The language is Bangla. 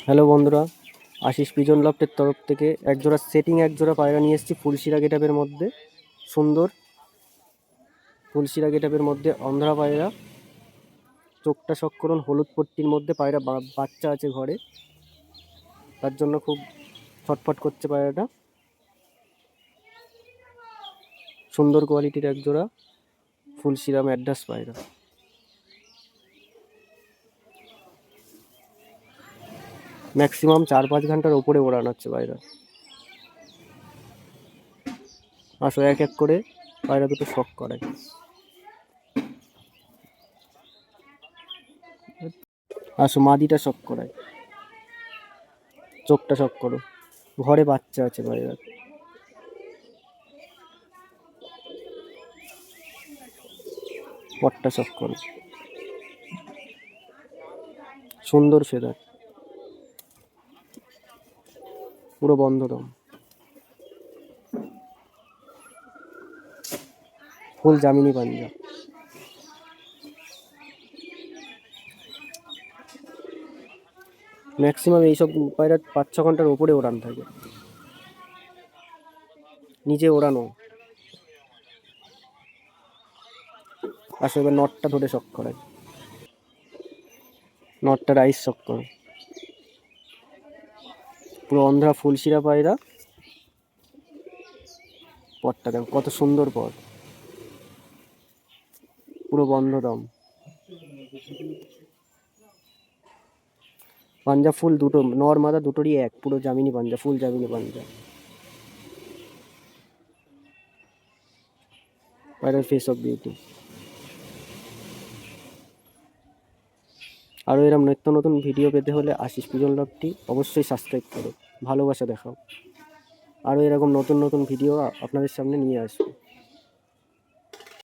হ্যালো বন্ধুরা, আশিস পিজন লফটের তরফ থেকে একজোড়া সেটিং একজোড়া পায়রা নিয়ে এসেছি ফুলশিরা গেটআপের মধ্যে। সুন্দর ফুলশিরা গেটআপের মধ্যে অন্ধ্রা পায়রা, চোখটা শক্করণ হলুদ পট্টির মধ্যে। পায়রা বাচ্চা আছে ঘরে, তার জন্য খুব ছটফট করছে পায়রাটা। সুন্দর কোয়ালিটির একজোড়া ফুলশিরা ম্যাড্রাস পায়রা। ম্যাক্সিমাম 4-5 ঘন্টার ওপরে ওড়ান হচ্ছে পায়রা। আসো এক এক করে পায়রা দুটো শখ করায়। আসো মাদিটা শখ করায়, চোখটা শখ করো। ঘরে বাচ্চা আছে পায়রা। পটটা শখ করো। সুন্দর ফেদার, পুরো বন্ধ দম, ফুল জামিনী পাঞ্জা। ম্যাক্সিমাম এইসব পায়রা 5-6 ঘন্টার ওপরে ওড়ান থাকে, নিজে ওড়ানো। আসলে এবার নটটা ধরে শখ করে, নটটা রাইস শখ করে। পুরো অন্ধ্রা ফুলশিরা পায়রা। পটটা দেখ কত সুন্দর পট, পুরো বন্ধ দম। পাঞ্জা ফুল দুটো, নর মাদা দুটোরই এক, পুরো জামিনী পাঞ্জা, ফুল জামিনী পাঞ্জা। পায়রার ফেস অফ বিউটি। আরও এরকম নিত্য নতুন ভিডিও পেতে হলে আশিস পিজন লফটটি অবশ্যই সাবস্ক্রাইব করো, ভালোবাসা দেখাও। আরও এরকম নতুন নতুন ভিডিও আপনাদের সামনে নিয়ে আসবো।